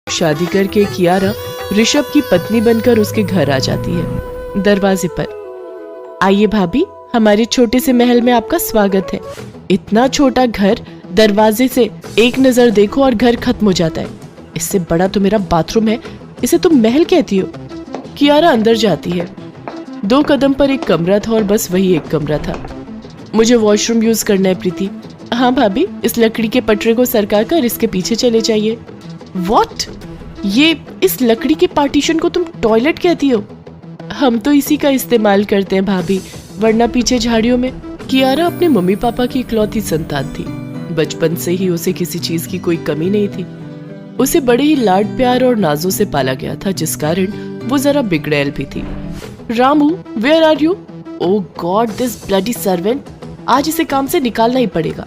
शादी करके कियारा ऋषभ की पत्नी बनकर उसके घर आ जाती है। दरवाजे पर, आइए भाभी, हमारे छोटे से महल में आपका स्वागत है। इतना छोटा घर, दरवाजे से एक नजर देखो और घर खत्म हो जाता है। इससे बड़ा तो मेरा बाथरूम है, इसे तुम महल कहती हो? कियारा अंदर जाती है। 2 कदम पर एक कमरा था और बस वही एक कमरा था। मुझे वॉशरूम यूज करना है प्रीति। हाँ भाभी, इस लकड़ी के पटरे को सरका कर इसके पीछे चले जाइए। व्हाट? ये इस लकड़ी के पार्टीशन को तुम टॉयलेट कहती हो? हम तो इसी का इस्तेमाल करते हैं भाभी, वरना पीछे झाड़ियों में। कियारा अपने मम्मी पापा की इकलौती संतान थी। बचपन से ही उसे किसी चीज की कोई कमी नहीं थी। उसे बड़े ही लाड प्यार और नाजों से पाला गया था, जिस कारण वो जरा बिगड़ैल भी थी। Ramu, where are you? Oh god, this bloody servant, आज इसे काम से निकालना ही पड़ेगा।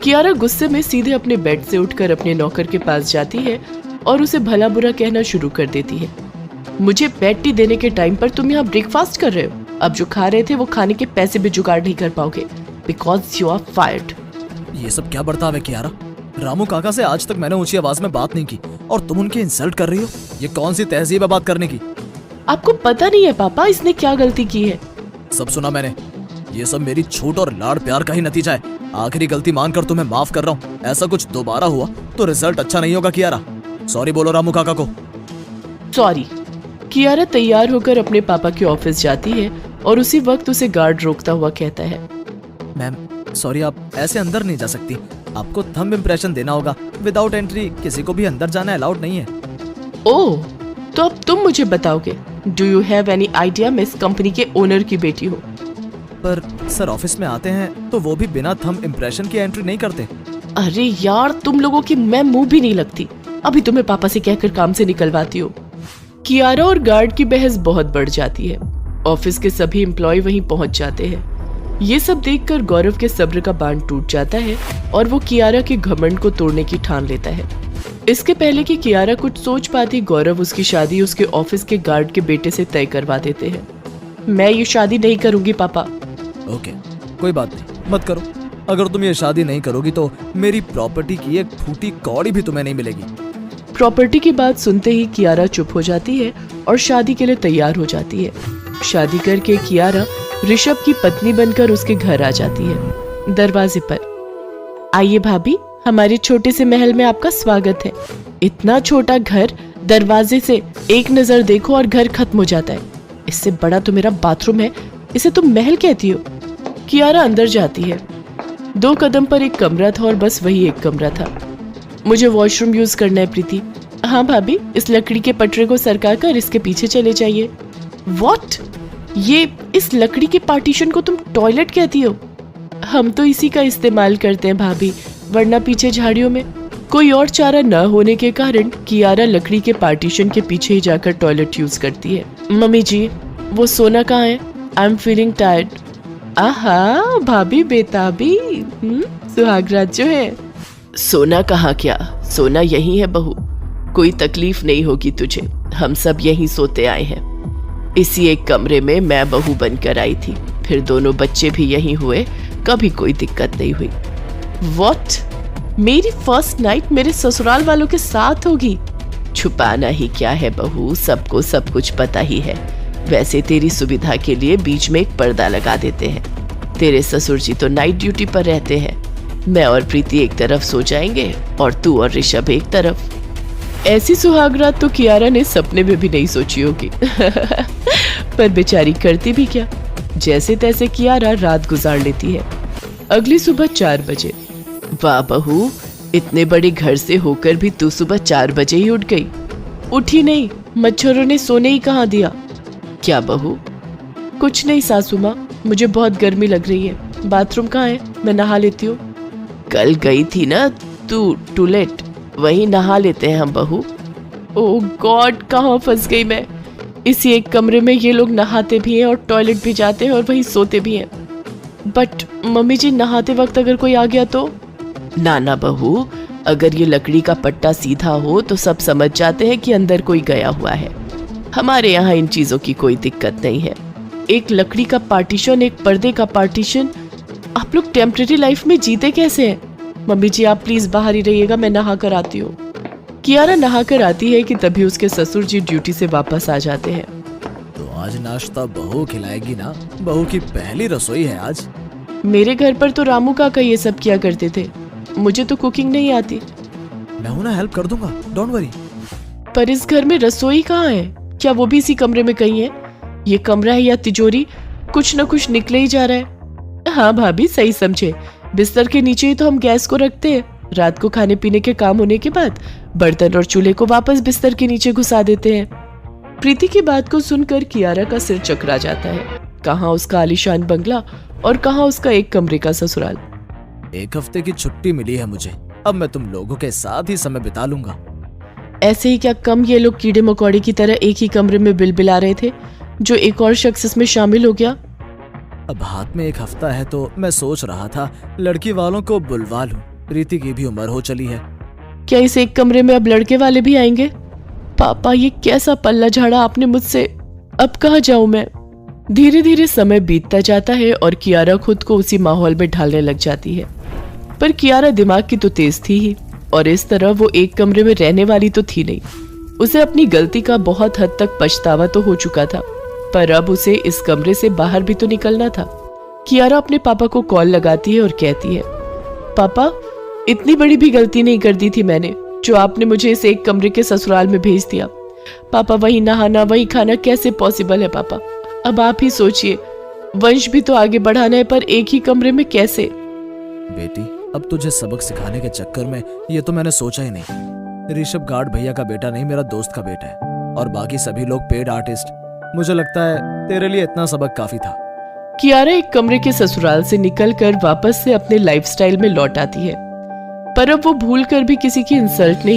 कियारा गुस्से में सीधे अपने बेड से उठकर अपने नौकर के पास जाती है और उसे भला बुरा कहना शुरू कर देती है। मुझे बेड टी देने के टाइम पर तुम यहाँ ब्रेकफास्ट कर रहे हो। अब जो खा रहे थे वो खाने के पैसे भी जुगाड़ नहीं कर पाओगे, बिकॉज यू आर फायर्ड। ये सब क्या बर्ताव है कियारा? रामू काका से आज तक मैंने ऊंची आवाज में बात नहीं की और तुम उनकी इंसल्ट कर रही हो। ये कौन सी तहजीब है बात करने की? आपको पता नहीं है पापा, इसने क्या गलती की है? सब सुना मैंने। ये सब मेरी छूट और लाड़ प्यार का ही नतीजा है। आखिरी गलती मानकर तुम्हें माफ कर रहा हूँ। ऐसा कुछ दोबारा हुआ तो रिजल्ट अच्छा नहीं होगा कियारा। सॉरी बोलो रामू काका को। सॉरी। कियारा तैयार होकर अपने पापा के ऑफिस जाती है और उसी वक्त उसे गार्ड रोकता हुआ कहता है, मैम सॉरी, आप ऐसे अंदर नहीं जा सकती। आपको थंब इम्प्रेशन देना होगा। विदाउट एंट्री किसी को भी अंदर जाना अलाउड नहीं है। ओह, तो अब तुम मुझे बताओगे। Do you have any idea मैं इस कंपनी के ओनर की बेटी हूँ? पर सर ऑफिस में आते हैं तो वो भी बिना थंब इम्प्रेशन की एंट्री नहीं करते। अरे यार, तुम लोगों की मैं मुंह भी नहीं लगती। अभी तुम्हें पापा से कहकर काम से निकलवाती हो। कियारा और गार्ड की बहस बहुत बढ़ जाती है। ऑफिस के सभी एम्प्लॉय वहीं पहुंच जाते हैं। ये सब देखकर गौरव के सब्र का बांध टूट जाता है और वो कियारा के घमंड को तोड़ने की ठान लेता है। इसके पहले कि कियारा कुछ सोच पाती, गौरव उसकी शादी उसके ऑफिस के गार्ड के बेटे से तय करवा देते हैं। मैं ये शादी नहीं करूंगी पापा। ओके, कोई बात नहीं, मत करो। अगर तुम ये शादी नहीं करोगी तो मेरी प्रॉपर्टी की एक फूटी कौड़ी भी तुम्हें नहीं मिलेगी। प्रॉपर्टी की बात सुनते ही कियारा चुप हो जाती है और शादी के लिए तैयार हो जाती है। शादी करके कियारा ऋषभ की पत्नी बनकर उसके घर आ जाती है। दरवाजे पर, आइए भाभी, हमारे छोटे से महल में आपका स्वागत है। इतना छोटा घर, दरवाजे से एक नजर देखो और घर खत्म हो जाता है। इससे बड़ा तो मेरा बाथरूम है, इसे तुम महल कहती हो? कियारा अंदर जाती है। 2 कदम पर एक कमरा था और बस वही एक कमरा था। मुझे वॉशरूम यूज करना है प्रीति। हाँ भाभी, इस लकड़ी के पटरे को सरका कर इसके पीछे चले जाइए। व्हाट? ये इस लकड़ी के पार्टीशन को तुम टॉयलेट कहती हो? हम तो इसी का इस्तेमाल करते हैं भाभी, वरना पीछे झाड़ियों में। कोई और चारा न होने के कारण कियारा लकड़ी के पार्टीशन के पीछे ही जाकर टॉयलेट यूज करती है। मम्मी जी, वो सोना कहाँ है? I am feeling tired. आहा, भाभी बेताबी, सुहागरात जो है। सोना कहाँ क्या, सोना यही है बहू। कोई तकलीफ नहीं होगी तुझे, हम सब यहीं सोते आए हैं। इसी एक कमरे में मैं बहू बनकर आई थी, फिर दोनों बच्चे भी यहीं हुए, कभी कोई दिक्कत नहीं हुई। व्हाट? मेरी फर्स्ट नाइट मेरे ससुराल वालों के साथ होगी? छुपाना ही क्या है बहू, सबको सब कुछ पता ही है। वैसे तेरी सुविधा के लिए बीच में एक पर्दा लगा देते हैं। तेरे ससुर जी तो नाइट ड्यूटी पर रहते हैं। मैं और प्रीति एक तरफ सो जाएंगे और तू और ऋषभ एक तरफ। ऐसी सुहागरात तो कियारा ने सपने में भी नहीं सोची होगी। पर बेचारी करती भी क्या, जैसे तैसे कियारा रात गुजार लेती है। अगली सुबह 4 बजे। वाह बहू, इतने बड़े घर से होकर भी तू सुबह 4 बजे ही उठ गई। उठी नहीं, मच्छरों ने सोने ही कहाँ दिया। क्या बहू? कुछ नहीं सासू माँ, मुझे बहुत गर्मी लग रही है। बाथरूम कहाँ है? मैं नहा लेती हूँ। कल गई थी ना तू टॉयलेट, वहीं नहा लेते हैं हम बहू। ओह गॉड, कहाँ फंस गई मैं। इसी एक कमरे में ये लोग नहाते भी हैं और टॉयलेट भी जाते हैं और वहीं सोते भी हैं। बट मम्मी जी, नहाते वक्त अगर कोई आ गया तो? ना बहू, अगर ये लकड़ी का पट्टा सीधा हो तो सब समझ जाते हैं कि अंदर कोई गया हुआ है। हमारे यहाँ इन चीजों की कोई दिक्कत नहीं है। एक लकड़ी का पार्टीशन, एक पर्दे का पार्टीशन, आप लोग टेम्परेरी लाइफ में जीते कैसे हैं? मम्मी जी, आप प्लीज बाहर ही रहिएगा, मैं नहा कर आती हूँ। कियारा नहाकर आती है कि तभी उसके ससुर जी ड्यूटी से वापस आ जाते हैं। तो आज नाश्ता बहू खिलाएगी ना? बहू की पहली रसोई है आज। मेरे घर पर तो रामू काका ये सब किया करते थे, मुझे तो कुकिंग नहीं आती। मैं हूं ना, हेल्प कर दूंगा, डोंट वरी। पर इस घर में रसोई कहाँ है? क्या वो भी इसी कमरे में कहीं है? ये कमरा है या तिजोरी? कुछ न कुछ निकले ही जा रहा है। हाँ भाभी, सही समझे, बिस्तर के नीचे ही तो हम गैस को रखते हैं। रात को खाने पीने के काम होने के बाद बर्तन और चूल्हे को वापस बिस्तर के नीचे घुसा देते हैं। प्रीति की बात को सुनकर कियारा का सिर चकरा जाता है। कहाँ उसका आलीशान बंगला और कहाँ उसका एक कमरे का ससुराल। 1 हफ्ते की छुट्टी मिली है मुझे, अब मैं तुम लोगों के साथ ही समय बिता लूंगा। ऐसे ही क्या कम ये लोग कीड़े मकोड़े की तरह एक ही कमरे में बिलबिला रहे थे, जो एक और शख्स इसमें शामिल हो गया। अब हाथ में 1 हफ्ता है तो मैं सोच रहा था लड़की वालों को बुलवा लूं। प्रीति की भी उम्र हो चली है। क्या इस एक कमरे में अब लड़के वाले भी आएंगे? पापा, ये कैसा पल्ला झाड़ा आपने मुझसे। अब कहाँ जाऊं मैं? धीरे धीरे समय बीतता जाता है और कियारा खुद को उसी माहौल में ढालने लग जाती है। पर कियारा दिमाग की तो तेज थी ही, और इस तरह वो एक कमरे में रहने वाली तो थी नहीं। उसे अपनी गलती का बहुत हद तक पछतावा तो हो चुका था, पर अब उसे इस कमरे से बाहर भी तो निकलना था। कियारा अपने पापा को कॉल लगाती है और कहती है, पापा, इतनी बड़ी भी गलती नहीं कर दी थी मैंने, जो आपने मुझे इस एक कमरे के ससुराल में भेज दिया। पापा, वही नहाना वही खाना कैसे पॉसिबल है पापा? अब आप ही सोचिए, वंश भी तो आगे बढ़ाना है, पर एक ही कमरे में कैसे? बेटी, अब तुझे सबक सिखाने के चक्कर में ये तो मैंने सोचा ही नहीं। ऋषभ गार्ड भैया का बेटा नहीं, मेरा दोस्त का बेटा है, और बाकी सभी लोग पेड आर्टिस्ट। मुझे लगता है तेरे लिए इतना सबक काफी था। कियारा एक कमरे के ससुराल से निकलकर वापस से अपने लाइफस्टाइल में लौट आती है, पर अब वो भूल कर भी किसी की इंसल्ट नहीं